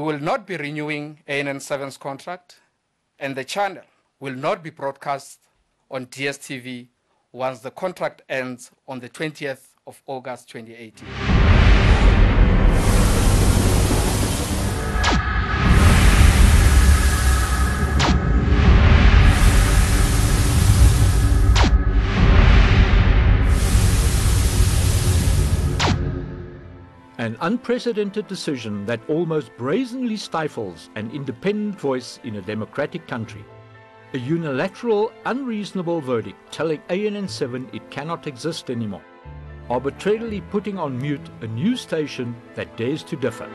will not be renewing ANN7's contract, and the channel will not be broadcast on DSTV once the contract ends on the 20th of August 2018. An unprecedented decision that almost brazenly stifles an independent voice in a democratic country. A unilateral, unreasonable verdict telling ANN7 it cannot exist anymore. Arbitrarily putting on mute a news station that dares to differ.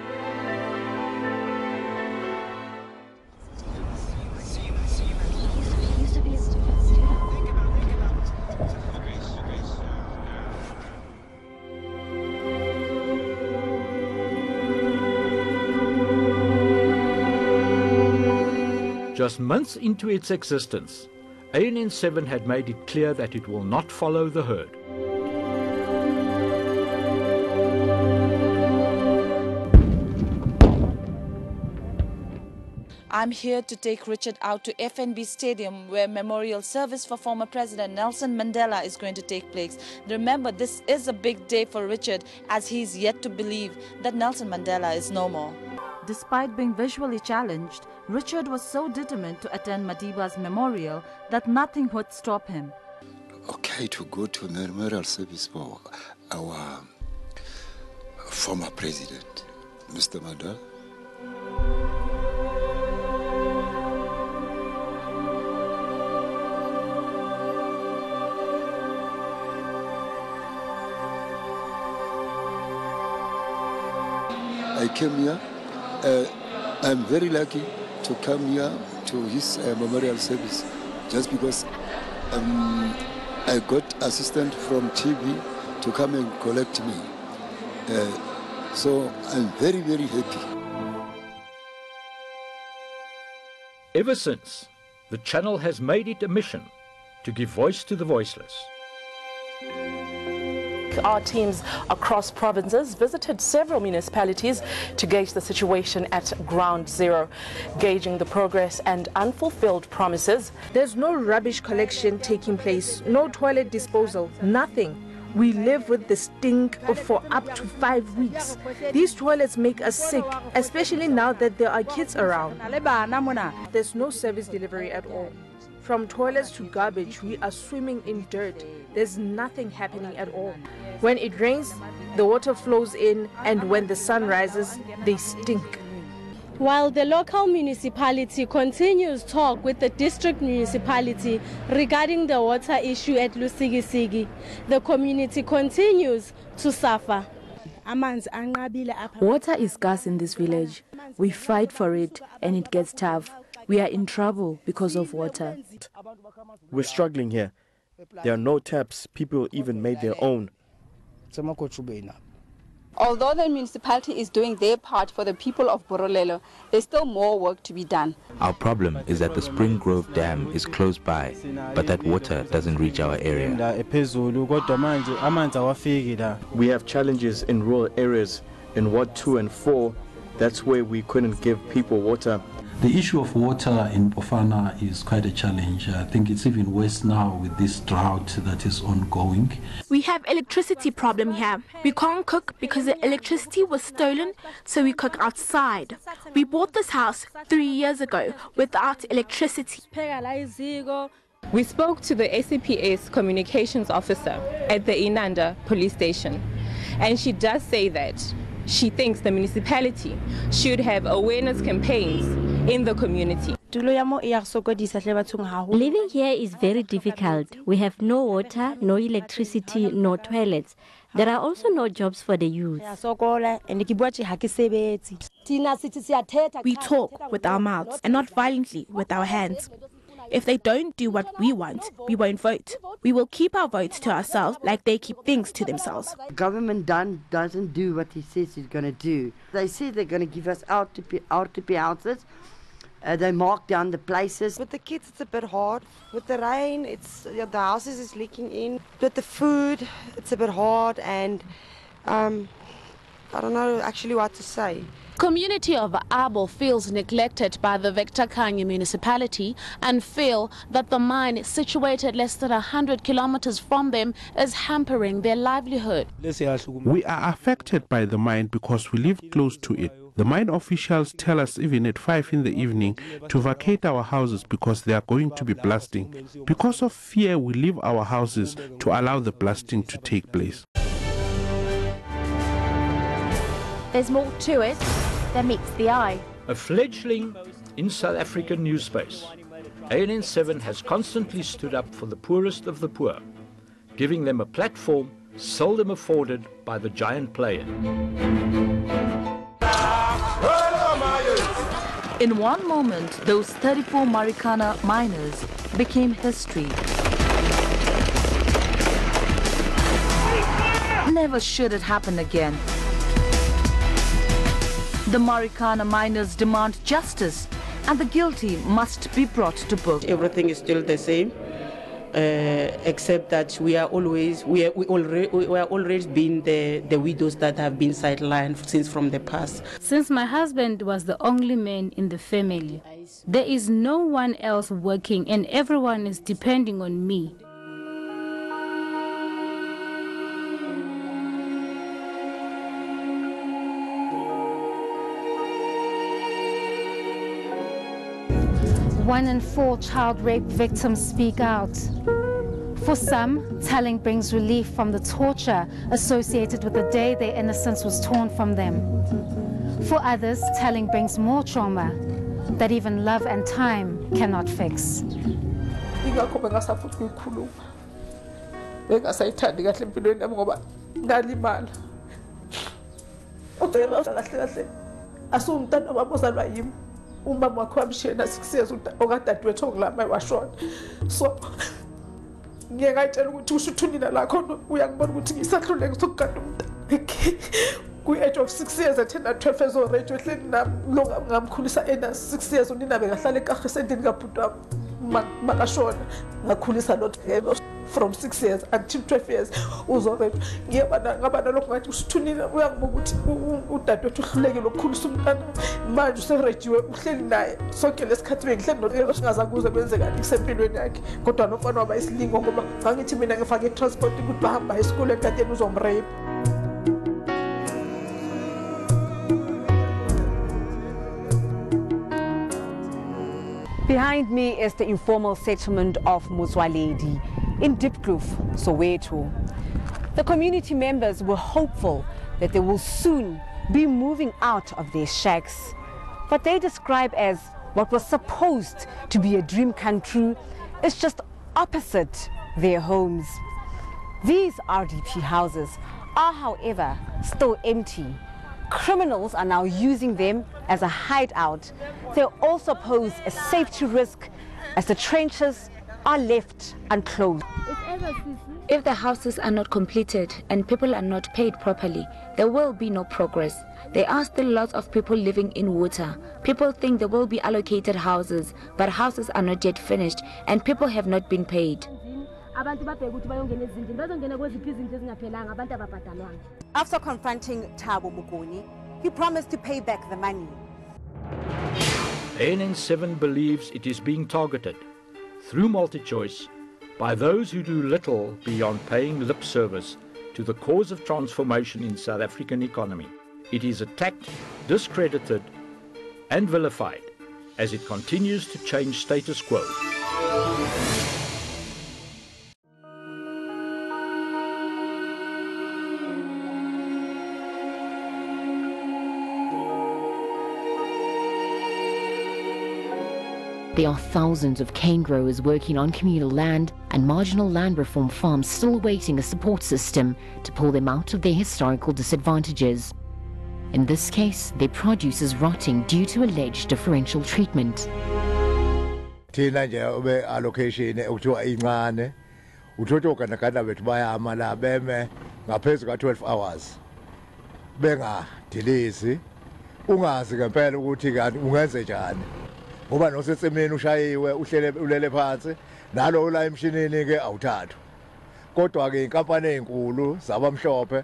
Just months into its existence, ANN7 had made it clear that it will not follow the herd. I'm here to take Richard out to FNB Stadium, where memorial service for former President Nelson Mandela is going to take place. Remember, this is a big day for Richard, as he's yet to believe that Nelson Mandela is no more. Despite being visually challenged, Richard was so determined to attend Madiba's memorial that nothing would stop him. Okay, to go to memorial service for our former president, Mr. Mandela. I came here. I'm very lucky to come here to his memorial service, just because I got assistance from TV to come and collect me. So I'm very, very happy. Ever since, the channel has made it a mission to give voice to the voiceless. Our teams across provinces visited several municipalities to gauge the situation at ground zero, gauging the progress and unfulfilled promises. There's no rubbish collection taking place, no toilet disposal, nothing. We live with the stink for up to 5 weeks. These toilets make us sick, especially now that there are kids around. There's no service delivery at all. From toilets to garbage, we are swimming in dirt. There's nothing happening at all. When it rains, the water flows in, and when the sun rises, they stink. While the local municipality continues talk with the district municipality regarding the water issue at Lusigisigi, the community continues to suffer. Water is scarce in this village. We fight for it, and it gets tough. We are in trouble because of water. We're struggling here. There are no taps. People even made their own. Although the municipality is doing their part for the people of Borolelo, there's still more work to be done. Our problem is that the Spring Grove Dam is close by, but that water doesn't reach our area. We have challenges in rural areas. In Ward 2 and 4, that's where we couldn't give people water. The issue of water in Bofana is quite a challenge. I think it's even worse now with this drought that is ongoing. We have electricity problem here. We can't cook because the electricity was stolen, so we cook outside. We bought this house 3 years ago without electricity. We spoke to the SAPS communications officer at the Inanda police station, and she does say that she thinks the municipality should have awareness campaigns in the community. Living here is very difficult. We have no water, no electricity, no toilets. There are also no jobs for the youth. We talk with our mouths and not violently with our hands. If they don't do what we want, we won't vote. We will keep our votes to ourselves like they keep things to themselves. Government doesn't do what he says he's going to do. They say they're going to give us RTP houses. They mark down the places. With the kids, it's a bit hard. With the rain, the houses is leaking in. With the food, it's a bit hard. And I don't know actually what to say. Community of Abo feels neglected by the Vector Kanye municipality and feel that the mine situated less than 100 kilometers from them is hampering their livelihood. We are affected by the mine because we live close to it. The mine officials tell us even at 5 in the evening to vacate our houses because they are going to be blasting. Because of fear, we leave our houses to allow the blasting to take place. There's more to it than meets the eye. A fledgling in South African news space, ANN7 has constantly stood up for the poorest of the poor, giving them a platform seldom afforded by the giant player. In one moment, those 34 Marikana miners became history. Never should it happen again. The Marikana miners demand justice, and the guilty must be brought to book. Everything is still the same, except that we are always been the widows that have been sidelined since from the past. Since my husband was the only man in the family, there is no one else working, and everyone is depending on me. One in 4 child rape victims speak out. For some, telling brings relief from the torture associated with the day their innocence was torn from them. For others, telling brings more trauma that even love and time cannot fix. Umama wakho wamshiyela 6 years okadadewethu ongilama washona. So ngiyakayitshela ukuthi usho uthunina lakho uyangibona ukuthi ngisahluleke sokugada umntana. Ku-age of 6 years athena 12 years already wehleli nami lo ngamkhulisa ena 6 years unina bekahlala eKarhi endini kabhuti wami makashona ngakhulisa lot from 6 years until 12 years uzorepha. Ngiyabana lokho ngathi usithunile uyangibuka ukuthi udadewethu uhlulekile ukukhulisa umntana manje userejiwe uhleli naye sonke lesikhathi bengihleli noyelo singazakuze kwenzekani isempilweni yakhe kodwa nomfana waba isilingo ngoba ngangithi mina ngifake itransport ukuthi bahamba esikole ekadeni uzomrape. Behind me is the informal settlement of Muzwaledi in Diepkloof, Soweto. The community members were hopeful that they will soon be moving out of their shacks. What they describe as what was supposed to be a dream come true is just opposite their homes. These RDP houses are, however, still empty. Criminals are now using them as a hideout. They also pose a safety risk as the trenches are left unclosed. If the houses are not completed and people are not paid properly, there will be no progress. There are still lots of people living in water. People think there will be allocated houses, but houses are not yet finished and people have not been paid. After confronting Thabo Mugoni, he promised to pay back the money. ANN7 believes it is being targeted through MultiChoice by those who do little beyond paying lip service to the cause of transformation in South African economy. It is attacked, discredited and vilified as it continues to change status quo. There are thousands of cane growers working on communal land and marginal land reform farms still awaiting a support system to pull them out of their historical disadvantages. In this case, their produce is rotting due to alleged differential treatment. Thina nje ube allocation ekuthiwa incane uthothi ogandaganda bethu bayama la beme ngaphezulu ka12 hours bengadilisi ungazi ngempela ukuthi kanti ungenze njani ngoba nosesemeni ushayiwe ulele phansi nalo ula emshinini ke awuthathu kodwa ke inkampani ezinkulu zabamhlophe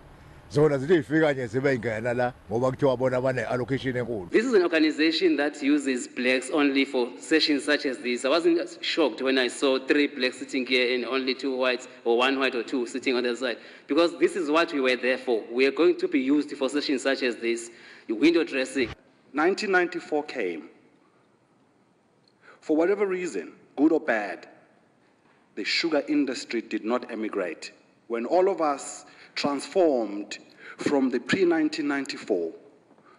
zona zilifika nje sebengena la ngoba kuthiwa bona bane allocation enkulu. This is an organization that uses blacks only for sessions such as this. I wasn't shocked when I saw 3 blacks sitting here and only 2 whites, or 1 white or 2 sitting on the side, because this is what we were there for. We are going to be used for sessions such as this, window dressing. 1994 came. For whatever reason, good or bad, the sugar industry did not emigrate. When all of us transformed from the pre-1994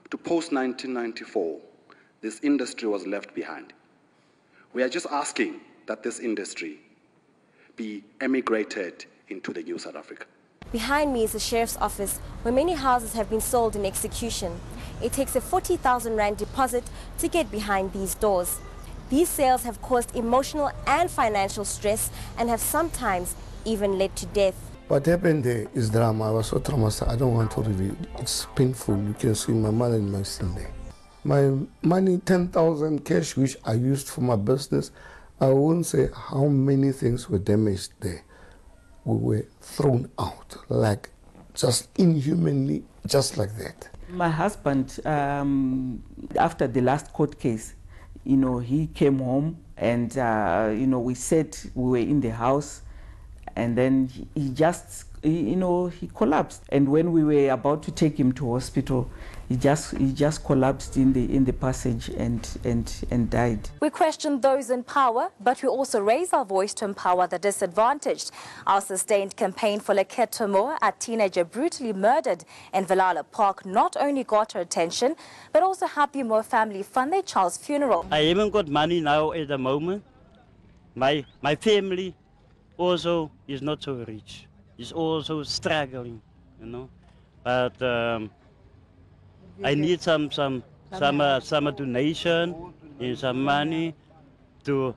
to post-1994, this industry was left behind. We are just asking that this industry be emigrated into the new South Africa. Behind me is the Sheriff's Office, where many houses have been sold in execution. It takes a 40,000 rand deposit to get behind these doors. These sales have caused emotional and financial stress and have sometimes even led to death. What happened there is drama. I was so traumatized. I don't want to reveal. It's painful. You can see my mother and my son there. My money, 10,000 cash, which I used for my business, I won't say how many things were damaged there. We were thrown out, like just inhumanly, just like that. My husband, after the last court case, he came home and, we said we were in the house, and then he just, he collapsed. And when we were about to take him to hospital, he just collapsed in the passage and died. We question those in power, but we also raise our voice to empower the disadvantaged. Our sustained campaign for Lekhetho Mo, a teenager brutally murdered in Valhalla Park, not only got her attention, but also helped the Mo family fund their child's funeral. I haven't got money now at the moment. My family also is not so rich. It's also struggling, But I need some donation and some money to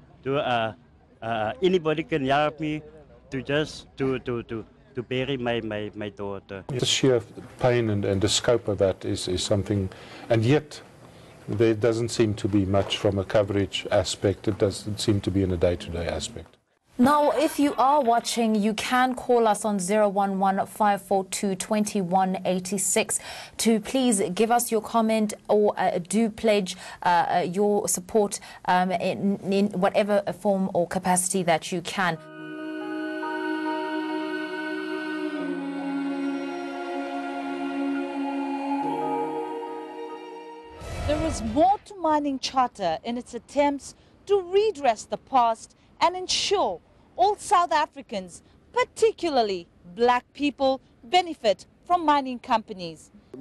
anybody can help me to just to bury my daughter. The sheer pain and the scope of that is something, and yet there doesn't seem to be much from a coverage aspect. It doesn't seem to be in a day-to-day aspect. Now, if you are watching, you can call us on 011-542-2186 to please give us your comment or do pledge your support in whatever form or capacity that you can. There is more to Mining Charter in its attempts to redress the past and ensure all South Africans, particularly black people, benefit from mining companies. The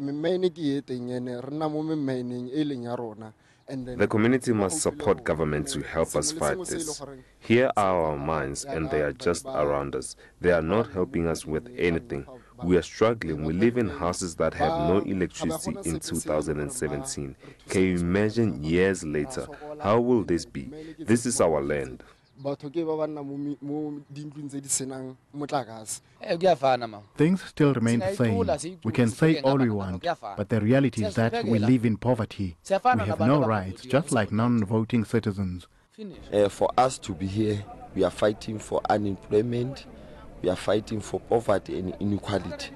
community must support government to help us fight this. Here are our mines and they are just around us. They are not helping us with anything. We are struggling. We live in houses that have no electricity in 2017. Can you imagine years later? How will this be? This is our land. Things still remain the same. We can say all we want, but the reality is that we live in poverty. We have no rights, just like non-voting citizens. For us to be here, we are fighting for unemployment, we are fighting for poverty and inequality.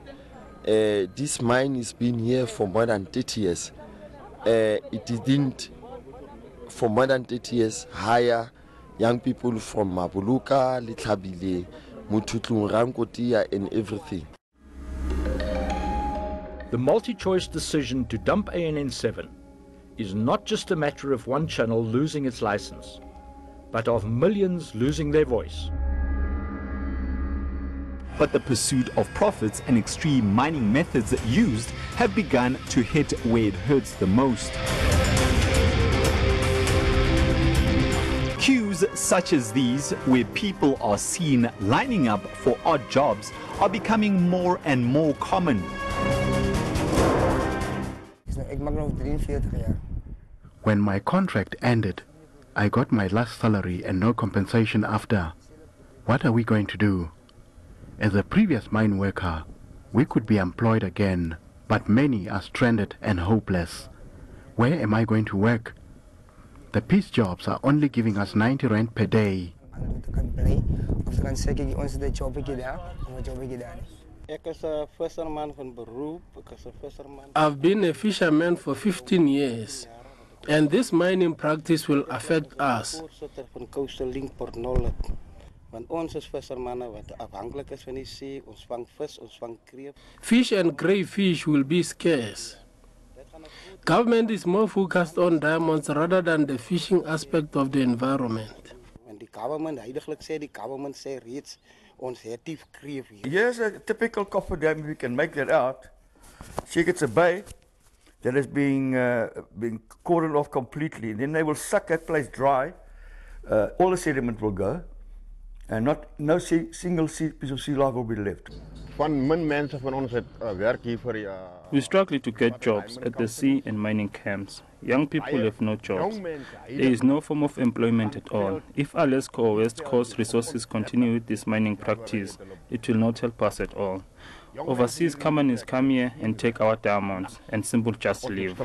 This mine has been here for more than 30 years. It didn't, for more than 30 years, hire young people from Mabuluka, Litlabile, Mututlung, Rankotia and everything. The MultiChoice decision to dump ANN7 is not just a matter of one channel losing its license, but of millions losing their voice. But the pursuit of profits and extreme mining methods used have begun to hit where it hurts the most. Queues such as these, where people are seen lining up for odd jobs, are becoming more and more common. When my contract ended, I got my last salary and no compensation after. What are we going to do? As a previous mine worker, we could be employed again, but many are stranded and hopeless. Where am I going to work? The peace jobs are only giving us 90 rand per day. I've been a fisherman for 15 years, and this mining practice will affect us. Fish and crayfish will be scarce. Government is more focused on diamonds rather than the fishing aspect of the environment. Here's a typical copper dam, we can make that out. See, it's a bay that is being cordoned off completely. Then they will suck that place dry. All the sediment will go, and no single piece of sea life will be left. We struggle to get jobs at the sea and mining camps. Young people have no jobs. There is no form of employment at all. If Alesco or West Coast Resources continue with this mining practice, it will not help us at all. Overseas companies come here and take our diamonds and simply just leave.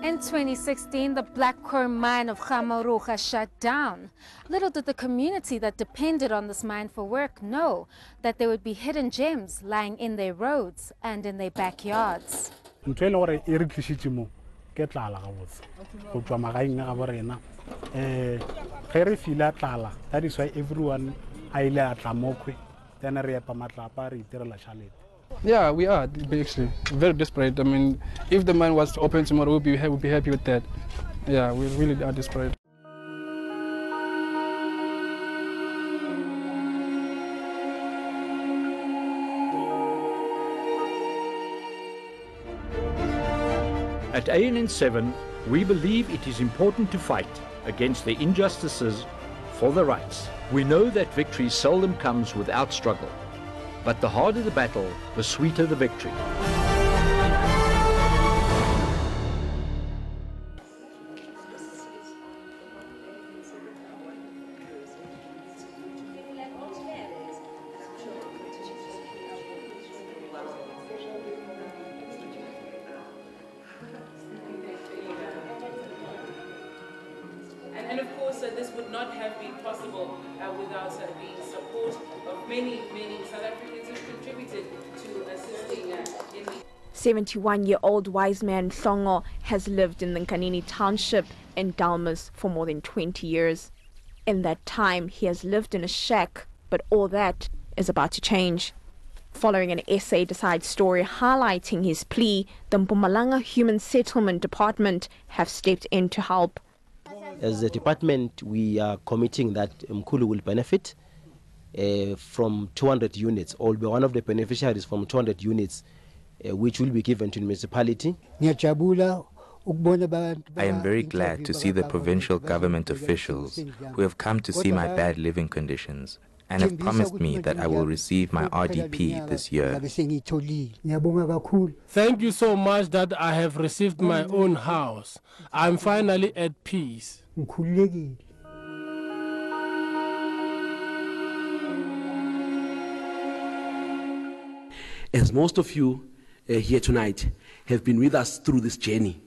In 2016, the black coal mine of Gamaruga shut down. Little did the community that depended on this mine for work know that there would be hidden gems lying in their roads and in their backyards. That is why everyone Yeah, we are actually very desperate. I mean, if the mine was to open tomorrow, we'll be happy with that. Yeah, we really are desperate. At ANN7, we believe it is important to fight against the injustices for the rights. We know that victory seldom comes without struggle. But the harder the battle, the sweeter the victory. And of course, this would not have been possible without the support of many South Africans who contributed to assisting in the... 71-year-old wise man Hlongo has lived in the Nkanini township in Dalmas for more than 20 years. In that time, he has lived in a shack, but all that is about to change. Following an SA Decide story highlighting his plea, the Mpumalanga Human Settlement Department have stepped in to help. As a department, we are committing that Mkulu will benefit from 200 units, or be one of the beneficiaries from 200 units, which will be given to the municipality. I am very glad to see the provincial government officials who have come to see my bad living conditions and have promised me that I will receive my RDP this year. Thank you so much that I have received my own house. I'm finally at peace. As most of you here tonight have been with us through this journey,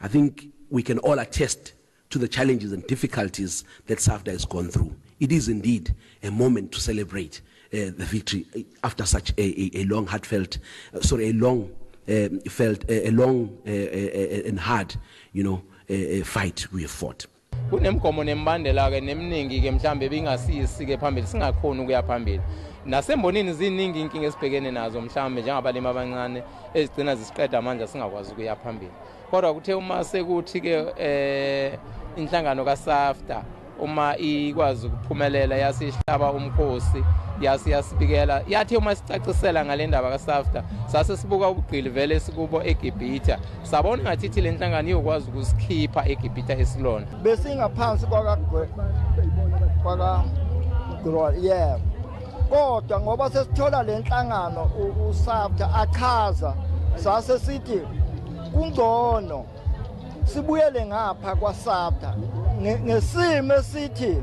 I think we can all attest to the challenges and difficulties that SAFDA has gone through. It is indeed a moment to celebrate the victory after such a long, heartfelt, and hard, fight we have fought. Kunemgomo nembandela ke nemningi ke mhlambe bingasisi ke phambili singakhona ukuya phambili. Nasembonini ziningi inkinga esibhekene nazo mhlambe njengabalimi abancane ezigcina zisiqeda manje singakwazi ukuya phambili. Kodwa kuthe uma sekuthi ke inhlangano kaSAFDA uma ikwazi ukuphumelela yasihlaba umkhosi yasibikela yathi uma sicacisela ngalendaba kaSAFDA sase sibuka ubugqili vele sikubo eGibhita sabona ngathi le nhlangano iyokwazi ukusikhipha eGibhita esilona besingaphansi kwaka yeah kodwa ngoba sesithola le nhlangano uSAFDA achaza sase sithi kungcono sibuyele ngapha kwaSAFDA ngesimo esithi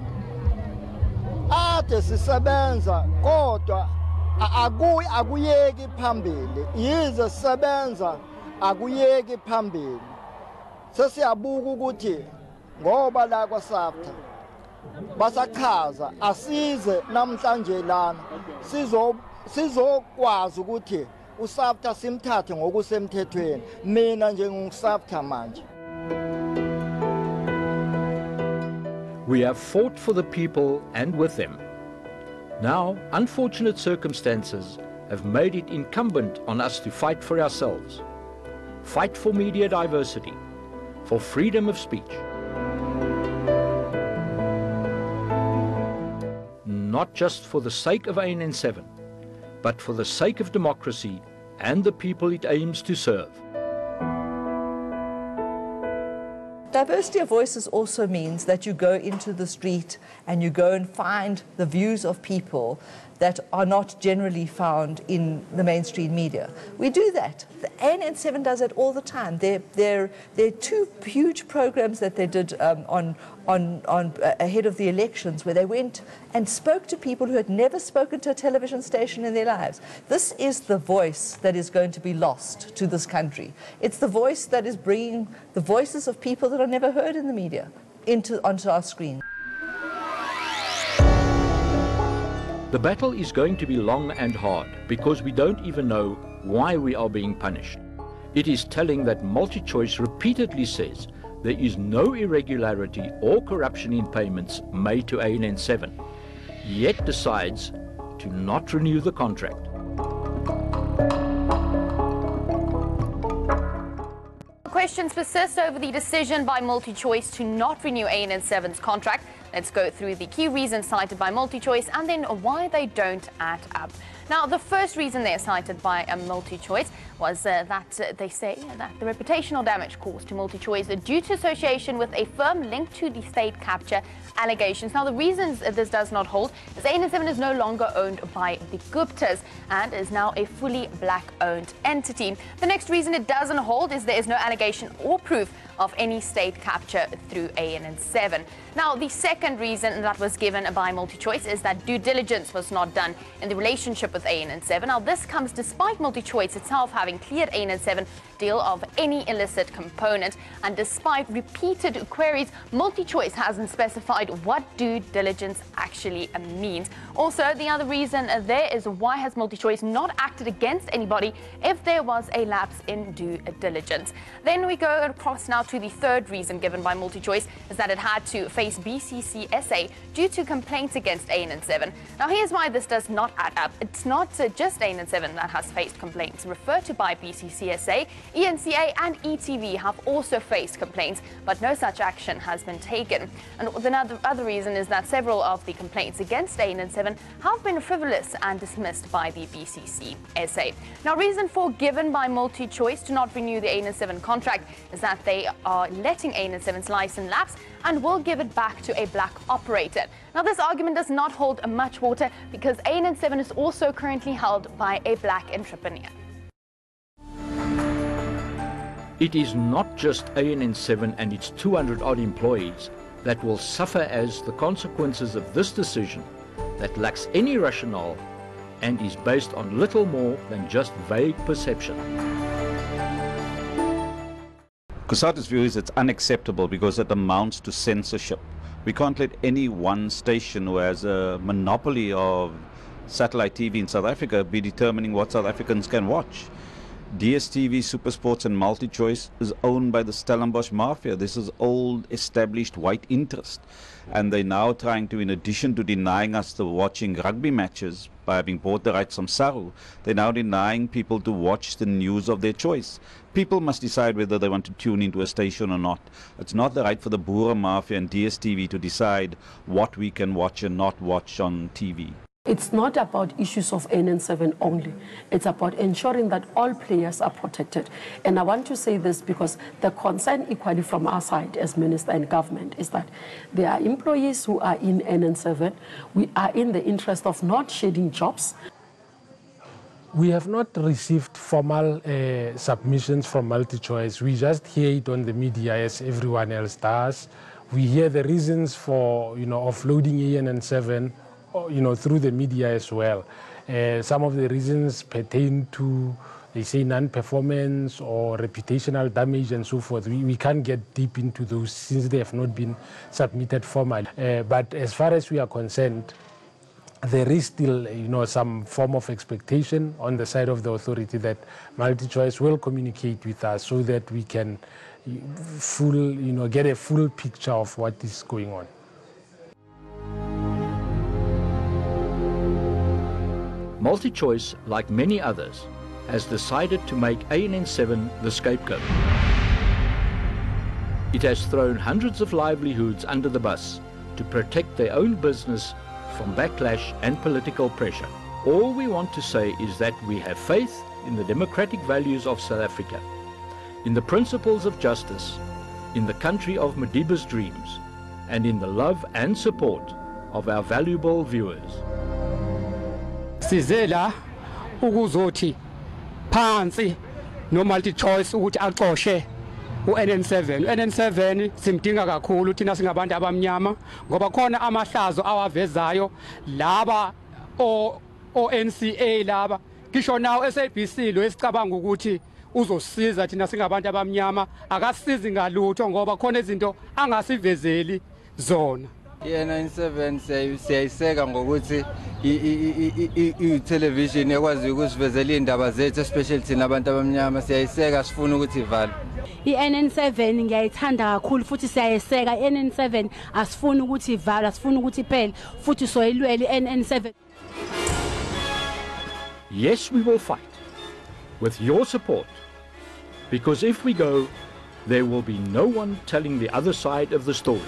kade sisebenza kodwa akuyeki phambili yize sisebenza akuyeki phambili sesiyabuka ukuthi ngoba la kwaSAFTA basachaza asize namhlanje lana sizokwazi ukuthi uSAFTA simthathe ngokusemthethweni mina njengoSAFTA manje. We have fought for the people and with them. Now, unfortunate circumstances have made it incumbent on us to fight for ourselves. Fight for media diversity, for freedom of speech. Not just for the sake of ANN7, but for the sake of democracy and the people it aims to serve. Diversity of voices also means that you go into the street and you go and find the views of people that are not generally found in the mainstream media. We do that. The ANN7 does it all the time. There are two huge programs that they did ahead of the elections where they went and spoke to people who had never spoken to a television station in their lives. This is the voice that is going to be lost to this country. It's the voice that is bringing the voices of people that are never heard in the media onto our screen. The battle is going to be long and hard because we don't even know why we are being punished. It is telling that MultiChoice repeatedly says there is no irregularity or corruption in payments made to ANN7, yet decides to not renew the contract. Questions persist over the decision by MultiChoice to not renew ANN7's contract. Let's go through the key reasons cited by MultiChoice and then why they don't add up. Now, the first reason they're cited by MultiChoice was that they say that the reputational damage caused to MultiChoice due to association with a firm linked to the state capture allegations. Now, the reasons this does not hold is ANN7 is no longer owned by the Guptas and is now a fully black-owned entity. The next reason it doesn't hold is there is no allegation or proof of any state capture through ANN7. Now, the second reason that was given by MultiChoice is that due diligence was not done in the relationship with ANN7. Now, this comes despite MultiChoice itself having cleared ANN7 deal of any illicit component, and despite repeated queries, MultiChoice hasn't specified what due diligence actually means. Also, the other reason there is why has MultiChoice not acted against anybody if there was a lapse in due diligence. Then we go across now to the third reason given by MultiChoice is that it had to face BCCSA due to complaints against ANN7. Now, here's why this does not add up. It's not just ANN7 that has faced complaints referred to by BCCSA. ENCA and ETV have also faced complaints, but no such action has been taken. And the other reason is that several of the complaints against ANN7 have been frivolous and dismissed by the BCCSA. Now, reason 4 given by MultiChoice to not renew the ANN7 contract is that they are letting ANN7's license lapse and will give it back to a black operator. Now, this argument does not hold much water because ANN7 is also currently held by a black entrepreneur. It is not just ANN7 and its 200-odd employees that will suffer as the consequences of this decision that lacks any rationale and is based on little more than just vague perception. COSATU's view is it's unacceptable because it amounts to censorship. We can't let any one station who has a monopoly of satellite TV in South Africa be determining what South Africans can watch. DSTV, SuperSports and MultiChoice is owned by the Stellenbosch Mafia. This is old, established white interest. And they're now trying to, in addition to denying us the watching rugby matches by having bought the rights from Saru, they're now denying people to watch the news of their choice. People must decide whether they want to tune into a station or not. It's not the right for the Boer Mafia and DSTV to decide what we can watch and not watch on TV. It's not about issues of ANN7 only. It's about ensuring that all players are protected. And I want to say this because the concern equally from our side as Minister and government is that there are employees who are in ANN7. We are in the interest of not shedding jobs. We have not received formal submissions from MultiChoice. We just hear it on the media as everyone else does. We hear the reasons for, offloading ANN7 through the media as well. Some of the reasons pertain to, they say, non-performance or reputational damage and so forth. We can't get deep into those since they have not been submitted formally. But as far as we are concerned, there is still, some form of expectation on the side of the authority that MultiChoice will communicate with us so that we can get a full picture of what is going on. MultiChoice, like many others, has decided to make ANN7 the scapegoat. It has thrown hundreds of livelihoods under the bus to protect their own business from backlash and political pressure. All we want to say is that we have faith in the democratic values of South Africa, in the principles of justice, in the country of Madiba's dreams, and in the love and support of our valuable viewers. Sizela ukuzothi phansi no MultiChoice ukuthi aqoshe uNN7. uNN7 simdinga kakhulu thina singabantu abamnyama ngoba khona amahlazo awavezayo laba ONCA laba kisho nawo SABC lo esicabanga ukuthi uzosiza thina singabantu abamnyama akasizi ngalutho ngoba khona izinto angasivezeli zona. ANN7 siyayiseka ngokuthi i-television ekwazi ukusivezela indaba zethu, especially thina abantu abamnyama siyayiseka, sifuna ukuthi ivalwe. I-ANN7 ngiyayithanda kakhulu futhi siyayiseka. I-ANN7 asifuni ukuthi ivalwe, asifuni ukuthi iphele futhi soyilwele i-ANN7. Yes, we will fight with your support, because if we go, there will be no one telling the other side of the story.